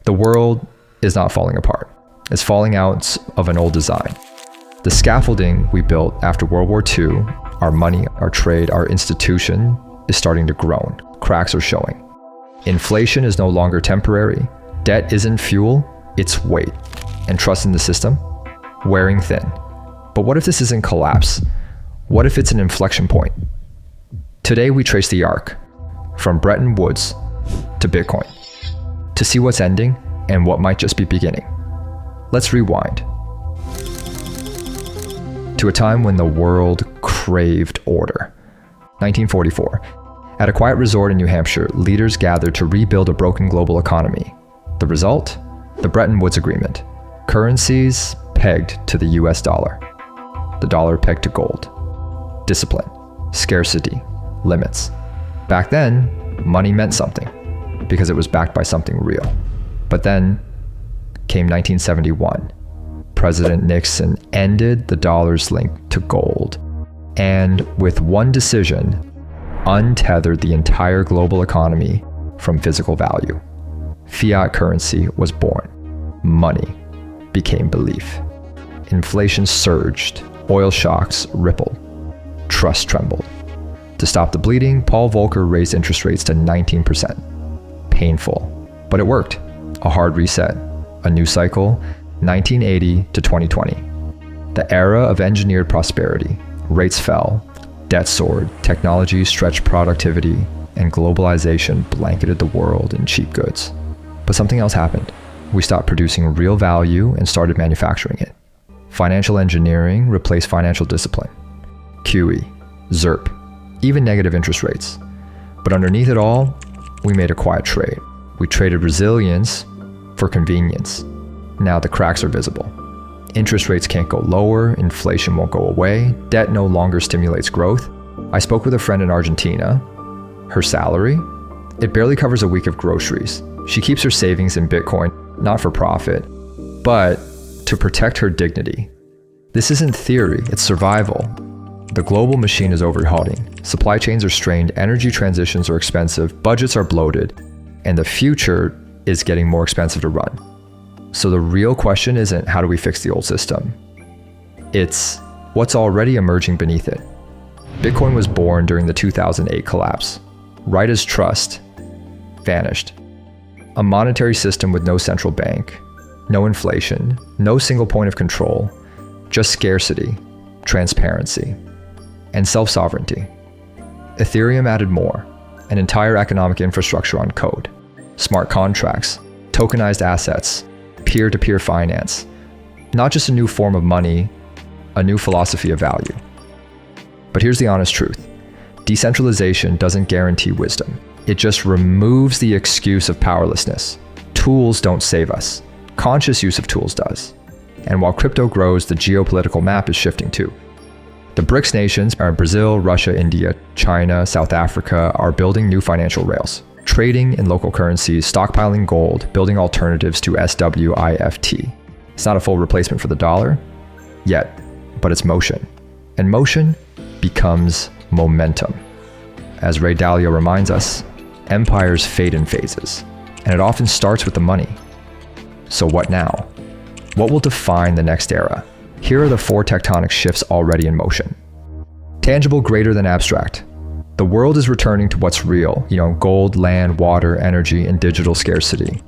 The world is not falling apart. It's falling out of an old design. The scaffolding we built after World War II, our money, our trade, our institution, is starting to groan. Cracks are showing. Inflation is no longer temporary. Debt isn't fuel, it's weight. And trust in the system, wearing thin. But what if this isn't collapse? What if it's an inflection point? Today we trace the arc from Bretton Woods to Bitcoin to see what's ending and what might just be beginning. Let's rewind to a time when the world craved order. 1944. At a quiet resort in New Hampshire, leaders gathered to rebuild a broken global economy. The result? The Bretton Woods Agreement. Currencies pegged to the US dollar. The dollar pegged to gold. Discipline, scarcity, limits. Back then, money meant something because it was backed by something real. But then came 1971. President Nixon ended the dollar's link to gold, and with one decision, untethered the entire global economy from physical value. Fiat currency was born. Money became belief. Inflation surged. Oil shocks rippled. Trust trembled. To stop the bleeding, Paul Volcker raised interest rates to 19%. Painful, but it worked. A hard reset. A new cycle, 1980 to 2020. The era of engineered prosperity. Rates fell. Debt soared. Technology stretched productivity. And globalization blanketed the world in cheap goods. But something else happened. We stopped producing real value and started manufacturing it. Financial engineering replaced financial discipline. QE, ZERP, even negative interest rates. But underneath it all, we made a quiet trade. We traded resilience for convenience. Now the cracks are visible. Interest rates can't go lower, inflation won't go away, debt no longer stimulates growth. I spoke with a friend in Argentina. Her salary? It barely covers a week of groceries. She keeps her savings in Bitcoin, not for profit, but to protect her dignity. This isn't theory, it's survival. The global machine is overhauling. Supply chains are strained, energy transitions are expensive, budgets are bloated, and the future is getting more expensive to run. So the real question isn't how do we fix the old system? It's what's already emerging beneath it. Bitcoin was born during the 2008 collapse, right as trust vanished. A monetary system with no central bank, no inflation, no single point of control, just scarcity, transparency, and self-sovereignty. Ethereum added more, an entire economic infrastructure on code, smart contracts, tokenized assets, peer-to-peer finance, not just a new form of money, a new philosophy of value. But here's the honest truth. Decentralization doesn't guarantee wisdom. It just removes the excuse of powerlessness. Tools don't save us. Conscious use of tools does. And while crypto grows, the geopolitical map is shifting too. The BRICS nations are Brazil, Russia, India, China, South Africa are building new financial rails, trading in local currencies, stockpiling gold, building alternatives to SWIFT. It's not a full replacement for the dollar yet, but it's motion. And motion becomes momentum. As Ray Dalio reminds us, empires fade in phases, and it often starts with the money. So what now? What will define the next era? Here are the 4 tectonic shifts already in motion. Tangible greater than abstract. The world is returning to what's real, gold, land, water, energy, and digital scarcity.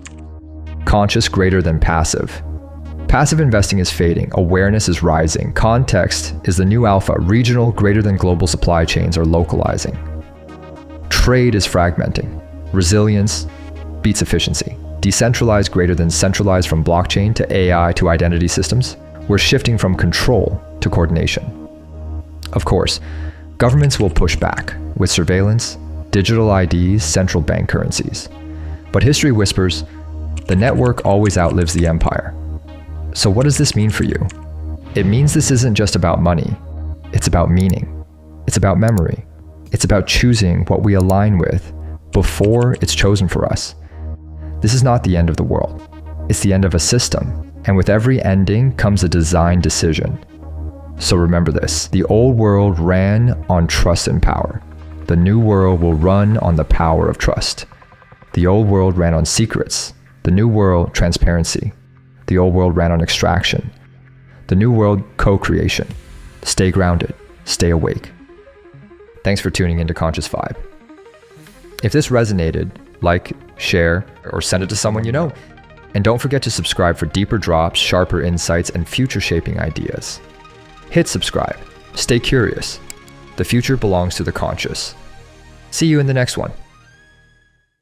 Conscious greater than passive. Passive investing is fading, awareness is rising, context is the new alpha, regional greater than global supply chains are localizing. Trade is fragmenting, resilience beats efficiency. Decentralized greater than centralized from blockchain to AI to identity systems. We're shifting from control to coordination. Of course, governments will push back with surveillance, digital IDs, central bank currencies. But history whispers, the network always outlives the empire. So what does this mean for you? It means this isn't just about money. It's about meaning. It's about memory. It's about choosing what we align with before it's chosen for us. This is not the end of the world. It's the end of a system. And with every ending comes a design decision. So remember this, the old world ran on trust and power. The new world will run on the power of trust. The old world ran on secrets. The new world, transparency. The old world ran on extraction. The new world, co-creation. Stay grounded. Stay awake. Thanks for tuning into Conscious Vibe. If this resonated, like, share, or send it to someone you know. And don't forget to subscribe for deeper drops, sharper insights, and future-shaping ideas. Hit subscribe. Stay curious. The future belongs to the conscious. See you in the next one.